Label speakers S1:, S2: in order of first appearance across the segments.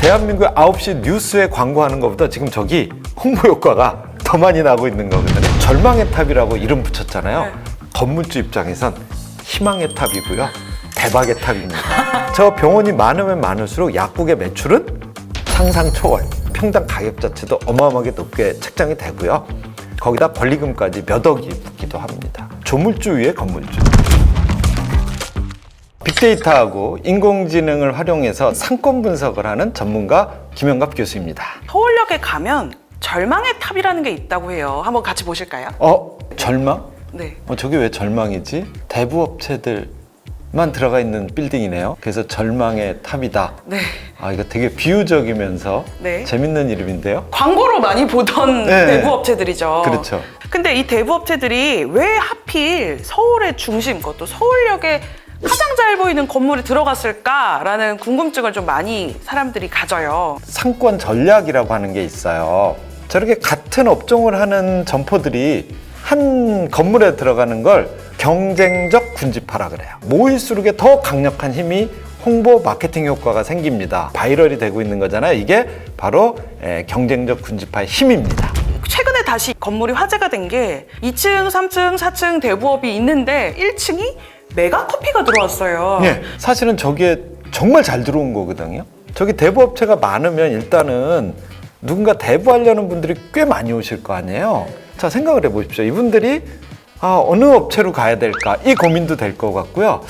S1: 대한민국 9시 뉴스에 광고하는 것보다 지금 저기 홍보 효과가 더 많이 나고 있는 거거든요. 절망의 탑이라고 이름 붙였잖아요.
S2: 네.
S1: 건물주 입장에선 희망의 탑이고요. 대박의 탑입니다. 저 병원이 많으면 많을수록 약국의 매출은 상상 초월. 평당 가격 자체도 어마어마하게 높게 책정이 되고요. 거기다 권리금까지 몇 억이 붙기도 합니다. 조물주 위에 건물주. 빅데이터하고 인공지능을 활용해서 상권 분석을 하는 전문가 김영갑 교수입니다.
S2: 서울역에 가면 절망의 탑이라는 게 있다고 해요. 한번 같이 보실까요?
S1: 절망?
S2: 네.
S1: 저게 왜 절망이지? 대부업체들만 들어가 있는 빌딩이네요. 그래서 절망의 탑이다.
S2: 네.
S1: 이거 되게 비유적이면서
S2: 네.
S1: 재밌는 이름인데요.
S2: 광고로 많이 보던
S1: 네.
S2: 대부업체들이죠.
S1: 그렇죠.
S2: 근데 이 대부업체들이 왜 하필 서울의 중심, 그것도 서울역에 가장 잘 보이는 건물에 들어갔을까라는 궁금증을 좀 많이 사람들이 가져요.
S1: 상권 전략이라고 하는 게 있어요. 저렇게 같은 업종을 하는 점포들이 한 건물에 들어가는 걸 경쟁적 군집화라 그래요. 모일수록에 더 강력한 힘이 홍보 마케팅 효과가 생깁니다. 바이럴이 되고 있는 거잖아요. 이게 바로 경쟁적 군집화의 힘입니다.
S2: 최근에 다시 건물이 화제가 된 게 2층, 3층, 4층 대부업이 있는데 1층이 메가커피가 들어왔어요.
S1: 예, 사실은 저게 정말 잘 들어온 거거든요. 저기 대부업체가 많으면 일단은 누군가 대부하려는 분들이 꽤 많이 오실 거 아니에요. 자, 생각을 해보십시오. 이분들이 어느 업체로 가야 될까? 이 고민도 될 것 같고요.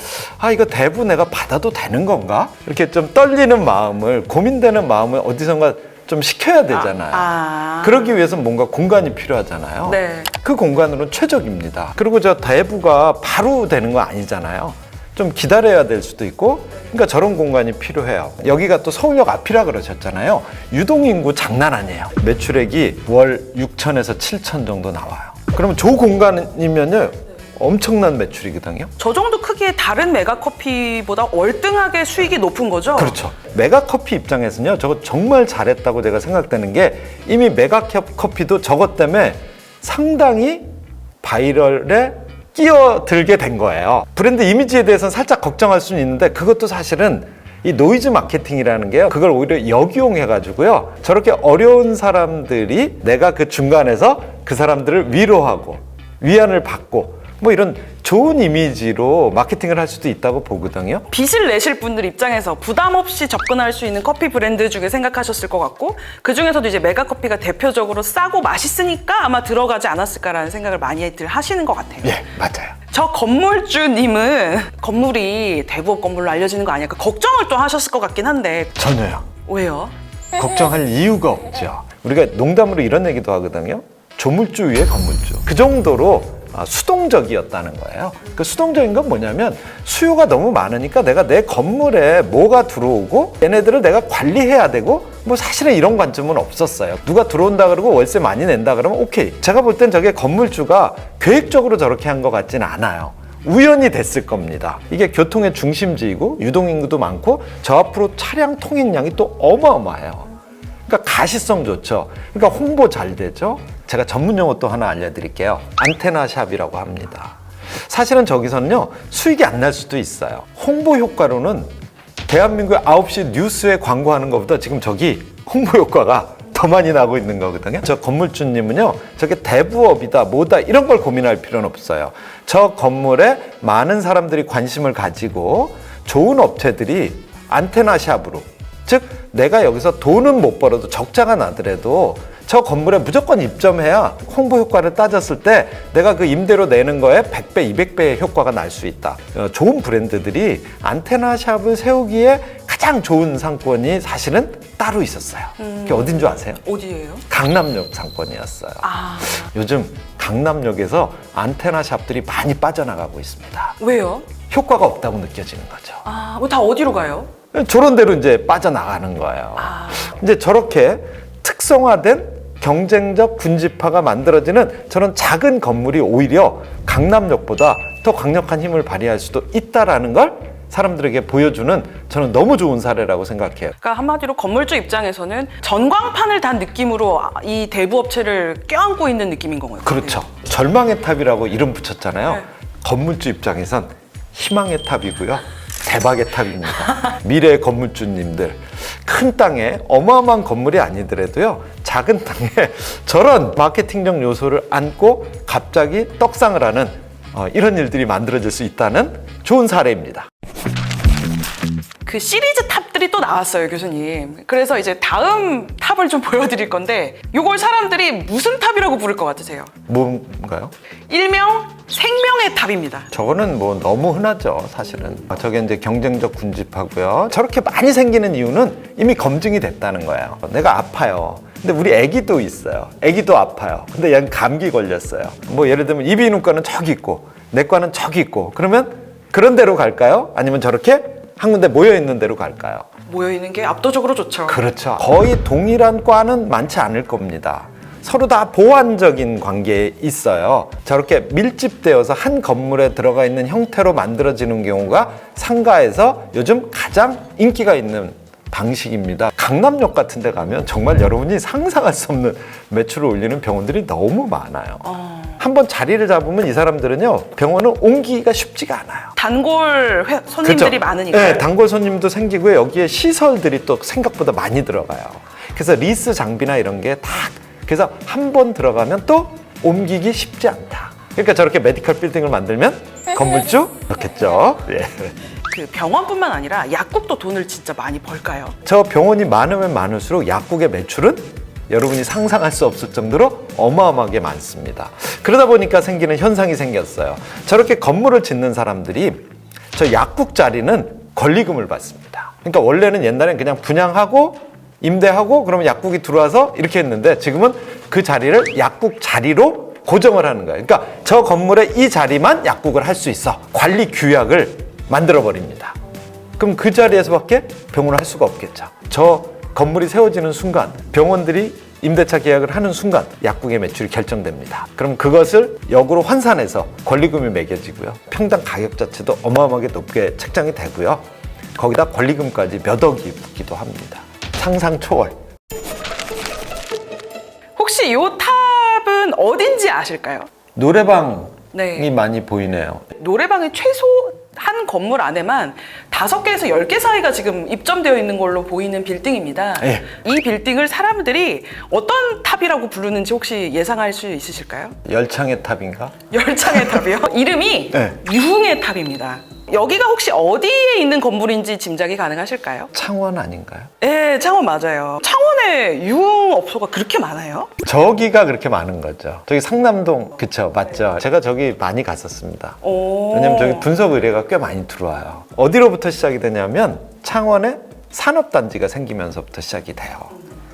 S1: 이거 대부 내가 받아도 되는 건가? 이렇게 좀 떨리는 마음을, 고민되는 마음을 어디선가 좀 식혀야 되잖아요. 그러기 위해서는 뭔가 공간이 필요하잖아요.
S2: 네.
S1: 그 공간으로는 최적입니다. 그리고 저 대부가 바로 되는 거 아니잖아요. 좀 기다려야 될 수도 있고, 그러니까 저런 공간이 필요해요. 여기가 또 서울역 앞이라 그러셨잖아요. 유동인구 장난 아니에요. 매출액이 월 6천에서 7천 정도 나와요. 그러면 저 공간이면요 엄청난 매출이거든요.
S2: 저 정도 크기의 다른 메가커피보다 월등하게 수익이 높은 거죠?
S1: 그렇죠. 메가커피 입장에서는요, 저거 정말 잘했다고 제가 생각되는 게 이미 메가커피도 저것 때문에 상당히 바이럴에 끼어들게 된 거예요. 브랜드 이미지에 대해서는 살짝 걱정할 수는 있는데 그것도 사실은 이 노이즈 마케팅이라는 게요, 그걸 오히려 역이용해가지고요, 저렇게 어려운 사람들이 내가 그 중간에서 그 사람들을 위로하고 위안을 받고 뭐 이런 좋은 이미지로 마케팅을 할 수도 있다고 보거든요.
S2: 빚을 내실 분들 입장에서 부담 없이 접근할 수 있는 커피 브랜드 중에 생각하셨을 것 같고, 그 중에서도 이제 메가커피가 대표적으로 싸고 맛있으니까 아마 들어가지 않았을까라는 생각을 많이들 하시는 것 같아요.
S1: 예, 맞아요.
S2: 저 건물주님은 건물이 대부업 건물로 알려지는 거 아닐까 걱정을 또 하셨을 것 같긴 한데.
S1: 전혀요.
S2: 왜요?
S1: 걱정할 이유가 없죠. 우리가 농담으로 이런 얘기도 하거든요. 조물주 위에 건물주. 그 정도로 수동적이었다는 거예요. 그 수동적인 건 뭐냐면 수요가 너무 많으니까 내가 내 건물에 뭐가 들어오고 얘네들을 내가 관리해야 되고, 뭐 사실은 이런 관점은 없었어요. 누가 들어온다 그러고 월세 많이 낸다 그러면 오케이. 제가 볼 땐 저게 건물주가 계획적으로 저렇게 한 것 같지는 않아요. 우연히 됐을 겁니다. 이게 교통의 중심지이고 유동인구도 많고 저 앞으로 차량 통행량이 또 어마어마해요. 그러니까 가시성 좋죠. 그러니까 홍보 잘 되죠. 제가 전문 용어 또 하나 알려드릴게요. 안테나 샵이라고 합니다. 사실은 저기서는요 수익이 안 날 수도 있어요. 홍보 효과로는 대한민국 9시 뉴스에 광고하는 것보다 지금 저기 홍보 효과가 더 많이 나고 있는 거거든요. 저 건물주님은요 저게 대부업이다 뭐다 이런 걸 고민할 필요는 없어요. 저 건물에 많은 사람들이 관심을 가지고 좋은 업체들이 안테나 샵으로, 즉 내가 여기서 돈은 못 벌어도 적자가 나더라도 저 건물에 무조건 입점해야 홍보 효과를 따졌을 때 내가 그 임대료 내는 거에 100배, 200배의 효과가 날 수 있다. 좋은 브랜드들이 안테나 샵을 세우기에 가장 좋은 상권이 사실은 따로 있었어요. 그게 어딘 줄 아세요?
S2: 어디예요?
S1: 강남역 상권이었어요. 요즘 강남역에서 안테나 샵들이 많이 빠져나가고 있습니다.
S2: 왜요?
S1: 효과가 없다고 느껴지는 거죠.
S2: 다 어디로 가요?
S1: 저런 데로 이제 빠져나가는 거예요. 이제 저렇게 특성화된 경쟁적 군집화가 만들어지는 저런 작은 건물이 오히려 강남역보다 더 강력한 힘을 발휘할 수도 있다라는 걸 사람들에게 보여주는 저는 너무 좋은 사례라고 생각해요.
S2: 그러니까 한마디로 건물주 입장에서는 전광판을 단 느낌으로 이 대부업체를 껴안고 있는 느낌인 건가요?
S1: 그렇죠. 절망의 탑이라고 이름 붙였잖아요.
S2: 네.
S1: 건물주 입장에선 희망의 탑이고요. 대박의 탑입니다. 미래의 건물주님들. 큰 땅에 어마어마한 건물이 아니더라도요, 작은 땅에 저런 마케팅적 요소를 안고 갑자기 떡상을 하는 이런 일들이 만들어질 수 있다는 좋은 사례입니다.
S2: 그 시리즈 탑들이 또 나왔어요, 교수님. 그래서 이제 다음 탑을 좀 보여드릴 건데 이걸 사람들이 무슨 탑이라고 부를 것 같으세요?
S1: 뭔가요?
S2: 일명 생명의 탑입니다.
S1: 저거는 뭐 너무 흔하죠, 사실은. 저게 이제 경쟁적 군집하고요. 저렇게 많이 생기는 이유는 이미 검증이 됐다는 거예요. 내가 아파요. 근데 우리 애기도 있어요. 애기도 아파요. 근데 얘는 감기 걸렸어요. 뭐 예를 들면 이비인후과는 저기 있고 내과는 저기 있고, 그러면 그런 데로 갈까요? 아니면 저렇게 한 군데 모여 있는 데로 갈까요?
S2: 모여 있는 게 압도적으로 좋죠.
S1: 그렇죠. 거의 동일한 과는 많지 않을 겁니다. 서로 다 보완적인 관계에 있어요. 저렇게 밀집되어서 한 건물에 들어가 있는 형태로 만들어지는 경우가 상가에서 요즘 가장 인기가 있는 방식입니다. 강남역 같은 데 가면 정말 여러분이 상상할 수 없는 매출을 올리는 병원들이 너무 많아요. 한번 자리를 잡으면 이 사람들은요, 병원을 옮기기가 쉽지가 않아요.
S2: 단골 손님들이
S1: 그렇죠?
S2: 많으니까.
S1: 네, 단골 손님도 생기고요. 여기에 시설들이 또 생각보다 많이 들어가요. 그래서 리스 장비나 이런 게 다, 그래서 한 번 들어가면 또 옮기기 쉽지 않다. 그러니까 저렇게 메디컬 빌딩을 만들면 건물주 좋겠죠. 예.
S2: 그 병원뿐만 아니라 약국도 돈을 진짜 많이 벌까요?
S1: 저 병원이 많으면 많을수록 약국의 매출은 여러분이 상상할 수 없을 정도로 어마어마하게 많습니다. 그러다 보니까 생기는 현상이 생겼어요. 저렇게 건물을 짓는 사람들이 저 약국 자리는 권리금을 받습니다. 그러니까 원래는 옛날엔 그냥 분양하고 임대하고 그러면 약국이 들어와서 이렇게 했는데, 지금은 그 자리를 약국 자리로 고정을 하는 거예요. 그러니까 저 건물에 이 자리만 약국을 할 수 있어. 관리 규약을 만들어 버립니다. 그럼 그 자리에서밖에 병원을 할 수가 없겠죠. 저 건물이 세워지는 순간, 병원들이 임대차 계약을 하는 순간 약국의 매출이 결정됩니다. 그럼 그것을 역으로 환산해서 권리금이 매겨지고요. 평당 가격 자체도 어마어마하게 높게 책정이 되고요. 거기다 권리금까지 몇 억이 붙기도 합니다. 상상 초월.
S2: 혹시 이 탑은 어딘지 아실까요?
S1: 노래방이
S2: 네.
S1: 많이 보이네요.
S2: 노래방이 최소 한 건물 안에만 5개에서 10개 사이가 지금 입점되어 있는 걸로 보이는 빌딩입니다.
S1: 예.
S2: 이 빌딩을 사람들이 어떤 탑이라고 부르는지 혹시 예상할 수 있으실까요?
S1: 열창의 탑인가?
S2: 열창의 탑이요? 이름이
S1: 네.
S2: 유흥의 탑입니다. 여기가 혹시 어디에 있는 건물인지 짐작이 가능하실까요?
S1: 창원 아닌가요?
S2: 네, 창원 맞아요. 창원에 유흥업소가 그렇게 많아요?
S1: 저기가 그렇게 많은 거죠. 저기 상남동, 그쵸, 맞죠? 제가 저기 많이 갔었습니다.
S2: 오.
S1: 왜냐면 저기 분석 의뢰가 꽤 많이 들어와요. 어디로부터 시작이 되냐면 창원에 산업단지가 생기면서부터 시작이 돼요.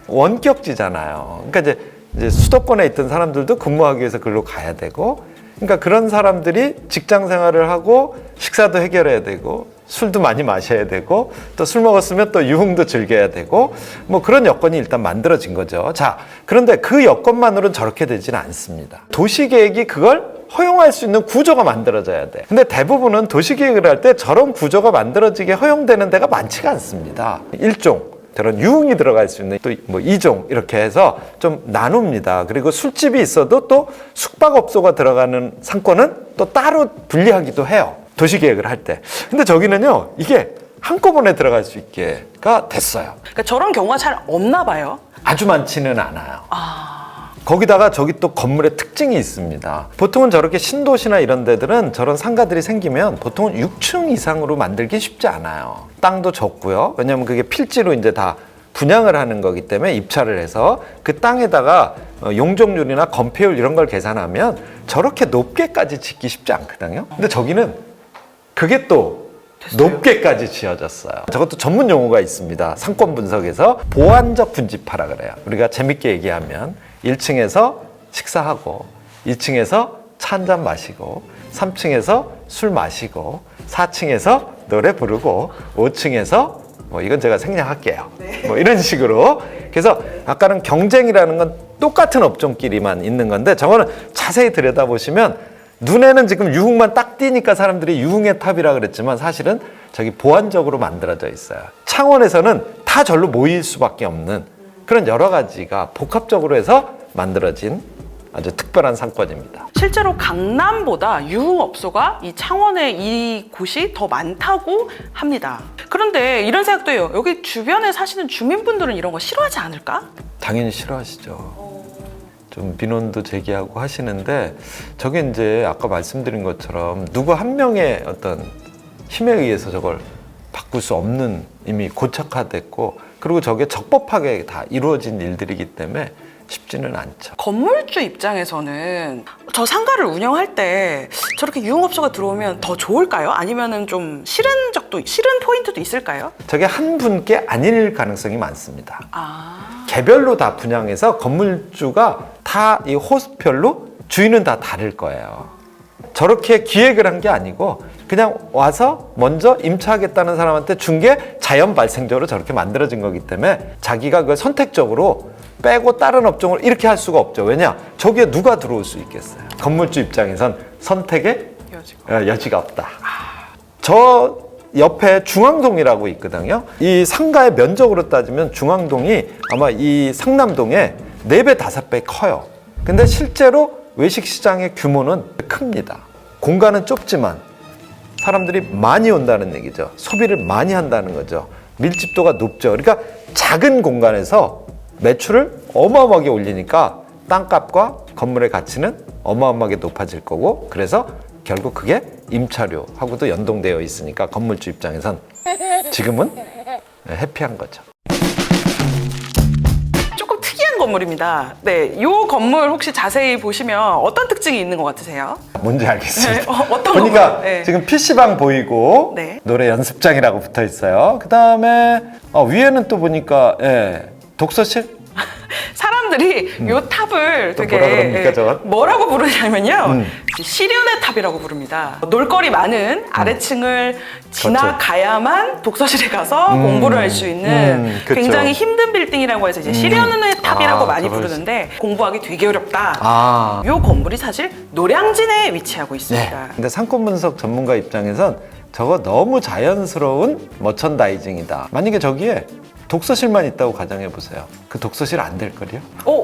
S1: 원격지잖아요. 그러니까 이제 수도권에 있던 사람들도 근무하기 위해서 그걸로 가야 되고, 그러니까 그런 사람들이 직장 생활을 하고 식사도 해결해야 되고 술도 많이 마셔야 되고 또 술 먹었으면 또 유흥도 즐겨야 되고 뭐 그런 여건이 일단 만들어진 거죠. 자, 그런데 그 여건만으로는 저렇게 되지는 않습니다. 도시계획이 그걸 허용할 수 있는 구조가 만들어져야 돼. 근데 대부분은 도시계획을 할 때 저런 구조가 만들어지게 허용되는 데가 많지가 않습니다. 일종 저런 유흥이 들어갈 수 있는 또 뭐 2종 이렇게 해서 좀 나눕니다. 그리고 술집이 있어도 또 숙박업소가 들어가는 상권은 또 따로 분리하기도 해요. 도시계획을 할 때. 근데 저기는요, 이게 한꺼번에 들어갈 수 있게가 됐어요.
S2: 그러니까 저런 경우가 잘 없나 봐요.
S1: 아주 많지는 않아요. 거기다가 저기 또 건물의 특징이 있습니다. 보통은 저렇게 신도시나 이런 데들은 저런 상가들이 생기면 보통은 6층 이상으로 만들기 쉽지 않아요. 땅도 적고요. 왜냐하면 그게 필지로 이제 다 분양을 하는 거기 때문에 입찰을 해서 그 땅에다가 용적률이나 건폐율 이런 걸 계산하면 저렇게 높게까지 짓기 쉽지 않거든요. 근데 저기는 그게 또 높게까지 지어졌어요. 저것도 전문 용어가 있습니다. 상권 분석에서 보완적 분집화라 그래요. 우리가 재밌게 얘기하면 1층에서 식사하고 2층에서 차 한잔 마시고 3층에서 술 마시고 4층에서 노래 부르고 5층에서 뭐 이건 제가 생략할게요. 뭐 이런 식으로. 그래서 아까는 경쟁이라는 건 똑같은 업종끼리만 있는 건데 저거는 자세히 들여다보시면 눈에는 지금 유흥만 딱 띄니까 사람들이 유흥의 탑이라 그랬지만 사실은 저기 보완적으로 만들어져 있어요. 창원에서는 다 절로 모일 수밖에 없는 그런 여러 가지가 복합적으로 해서 만들어진 아주 특별한 상권입니다.
S2: 실제로 강남보다 유흥업소가 이 창원에 이 곳이 더 많다고 합니다. 그런데 이런 생각도 해요. 여기 주변에 사시는 주민분들은 이런 거 싫어하지 않을까?
S1: 당연히 싫어하시죠. 좀 민원도 제기하고 하시는데 저게 이제 아까 말씀드린 것처럼 누구 한 명의 어떤 힘에 의해서 저걸 바꿀 수 없는 이미 고착화됐고 그리고 저게 적법하게 다 이루어진 일들이기 때문에 쉽지는 않죠.
S2: 건물주 입장에서는 저 상가를 운영할 때 저렇게 유흥업소가 들어오면 더 좋을까요? 아니면은 좀 싫은 포인트도 있을까요?
S1: 저게 한 분께 아닐 가능성이 많습니다.
S2: 아,
S1: 개별로 다 분양해서 건물주가 다 이 호수별로 주인은 다 다를 거예요. 저렇게 기획을 한 게 아니고 그냥 와서 먼저 임차하겠다는 사람한테 준 게 자연 발생적으로 저렇게 만들어진 거기 때문에 자기가 그걸 선택적으로 빼고 다른 업종을 이렇게 할 수가 없죠. 왜냐? 저기에 누가 들어올 수 있겠어요. 건물주 입장에선 선택의 여지가 없다. 저 옆에 중앙동이라고 있거든요. 이 상가의 면적으로 따지면 중앙동이 아마 이 상남동의 4배, 5배 커요. 근데 실제로 외식시장의 규모는 큽니다. 공간은 좁지만 사람들이 많이 온다는 얘기죠. 소비를 많이 한다는 거죠. 밀집도가 높죠. 그러니까 작은 공간에서 매출을 어마어마하게 올리니까 땅값과 건물의 가치는 어마어마하게 높아질 거고 그래서 결국 그게 임차료하고도 연동되어 있으니까 건물주 입장에선 지금은 해피한 거죠.
S2: 조금 특이한 건물입니다. 네, 이 건물 혹시 자세히 보시면 어떤 특징이 있는 것 같으세요?
S1: 뭔지 알겠습니다.
S2: 네, 어떤
S1: 보니까
S2: 건물? 네.
S1: 지금 PC방 보이고
S2: 네.
S1: 노래 연습장이라고 붙어 있어요. 그 다음에 위에는 또 보니까 독서실?
S2: 사람들이 이 탑을
S1: 또
S2: 되게
S1: 뭐라 그럽니까, 저건?
S2: 뭐라고 부르냐면요. 시련의 탑이라고 부릅니다. 놀거리 많은 아래층을 지나가야만 독서실에 가서 공부를 할 수 있는
S1: 그쵸.
S2: 굉장히 힘든 빌딩이라고 해서 이제 시련의 탑이라고 많이
S1: 저걸-
S2: 부르는데 공부하기 되게 어렵다.
S1: 아.
S2: 이 건물이 사실 노량진에 위치하고
S1: 네.
S2: 있습니다.
S1: 근데 상권 분석 전문가 입장에선 저거 너무 자연스러운 머천다이징이다. 만약에 저기에 독서실만 있다고 가정해 보세요. 그 독서실 안 될 거요?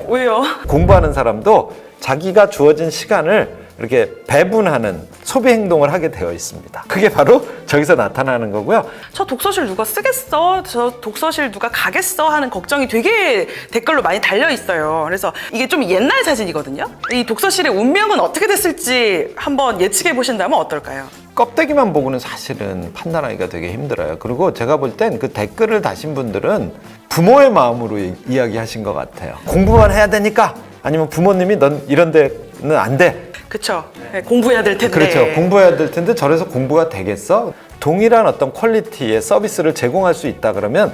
S2: 왜요?
S1: 공부하는 사람도 자기가 주어진 시간을 이렇게 배분하는 소비 행동을 하게 되어 있습니다. 그게 바로 저기서 나타나는 거고요.
S2: 저 독서실 누가 쓰겠어? 저 독서실 누가 가겠어? 하는 걱정이 되게 댓글로 많이 달려 있어요. 그래서 이게 좀 옛날 사진이거든요. 이 독서실의 운명은 어떻게 됐을지 한번 예측해 보신다면 어떨까요?
S1: 껍데기만 보고는 사실은 판단하기가 되게 힘들어요. 그리고 제가 볼 땐 그 댓글을 다신 분들은 부모의 마음으로 이야기하신 것 같아요. 공부만 해야 되니까 아니면 부모님이 넌 이런 데는 안 돼.
S2: 그쵸. 네, 공부해야 될 텐데.
S1: 그렇죠. 공부해야 될 텐데 저래서 공부가 되겠어? 동일한 어떤 퀄리티의 서비스를 제공할 수 있다 그러면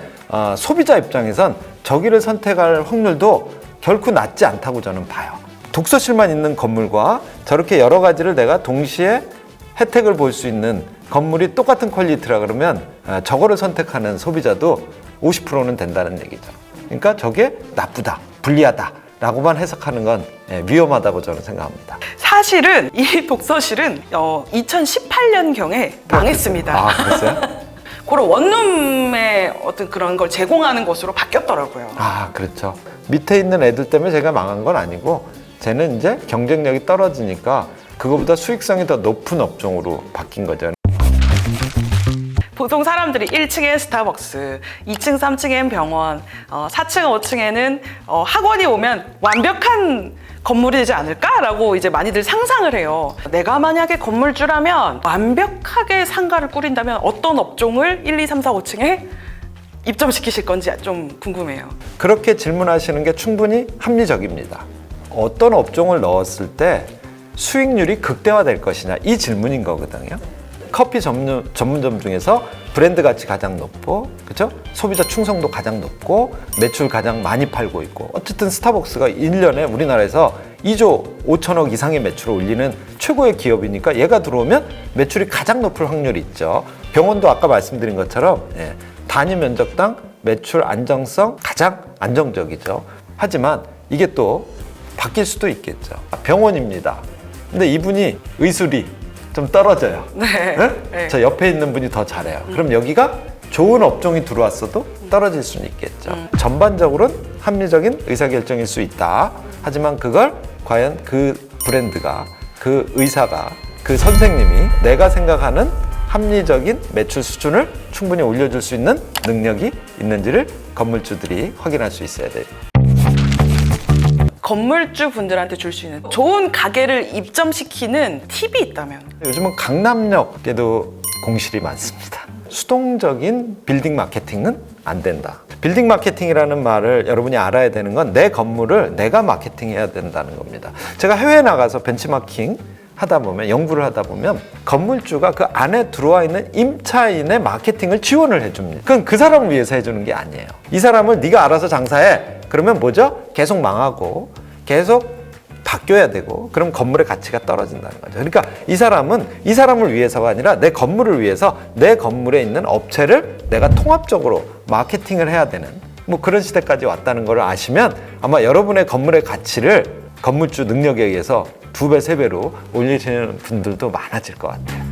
S1: 소비자 입장에선 저기를 선택할 확률도 결코 낮지 않다고 저는 봐요. 독서실만 있는 건물과 저렇게 여러 가지를 내가 동시에 혜택을 볼 수 있는 건물이 똑같은 퀄리티라 그러면 저거를 선택하는 소비자도 50%는 된다는 얘기죠. 그러니까 저게 나쁘다, 불리하다 라고만 해석하는 건 위험하다고 저는 생각합니다.
S2: 사실은 이 독서실은 2018년경에 망했습니다.
S1: 아, 그랬어요?
S2: 그런 원룸의 어떤 그런 걸 제공하는 곳으로 바뀌었더라고요.
S1: 아, 그렇죠. 밑에 있는 애들 때문에 제가 망한 건 아니고 쟤는 이제 경쟁력이 떨어지니까 그거보다 수익성이 더 높은 업종으로 바뀐 거죠.
S2: 보통 사람들이 1층에 스타벅스, 2층, 3층엔 병원, 4층, 5층에는 학원이 오면 완벽한 건물이 되지 않을까라고 이제 많이들 상상을 해요. 내가 만약에 건물주라면 완벽하게 상가를 꾸린다면 어떤 업종을 1, 2, 3, 4, 5층에 입점시키실 건지 좀 궁금해요.
S1: 그렇게 질문하시는 게 충분히 합리적입니다. 어떤 업종을 넣었을 때 수익률이 극대화될 것이냐 이 질문인 거거든요. 커피 전문점 중에서 브랜드 가치 가장 높고, 그렇죠? 소비자 충성도 가장 높고, 매출 가장 많이 팔고 있고, 어쨌든 스타벅스가 1년에 우리나라에서 2조 5천억 이상의 매출을 올리는 최고의 기업이니까 얘가 들어오면 매출이 가장 높을 확률이 있죠. 병원도 아까 말씀드린 것처럼 단위 면적당 매출 안정성 가장 안정적이죠. 하지만 이게 또 바뀔 수도 있겠죠. 병원입니다. 근데 이분이 의술이 좀 떨어져요.
S2: 네.
S1: 네?
S2: 네.
S1: 저 옆에 있는 분이 더 잘해요. 그럼 여기가 좋은 업종이 들어왔어도 떨어질 수는 있겠죠. 전반적으로는 합리적인 의사결정일 수 있다. 하지만 그걸 과연 그 브랜드가 그 의사가, 그 선생님이 내가 생각하는 합리적인 매출 수준을 충분히 올려줄 수 있는 능력이 있는지를 건물주들이 확인할 수 있어야 돼요.
S2: 건물주 분들한테 줄 수 있는 좋은 가게를 입점시키는 팁이 있다면?
S1: 요즘은 강남역에도 공실이 많습니다. 수동적인 빌딩 마케팅은 안 된다. 빌딩 마케팅이라는 말을 여러분이 알아야 되는 건 내 건물을 내가 마케팅해야 된다는 겁니다. 제가 해외에 나가서 벤치마킹 하다 보면, 연구를 하다 보면 건물주가 그 안에 들어와 있는 임차인의 마케팅을 지원을 해줍니다. 그건 그 사람을 위해서 해주는 게 아니에요. 이 사람을 네가 알아서 장사해. 그러면 뭐죠? 계속 망하고 계속 바뀌어야 되고, 그럼 건물의 가치가 떨어진다는 거죠. 그러니까 이 사람은 이 사람을 위해서가 아니라 내 건물을 위해서 내 건물에 있는 업체를 내가 통합적으로 마케팅을 해야 되는, 뭐 그런 시대까지 왔다는 걸 아시면 아마 여러분의 건물의 가치를 건물주 능력에 의해서 2배, 3배로 올리시는 분들도 많아질 것 같아요.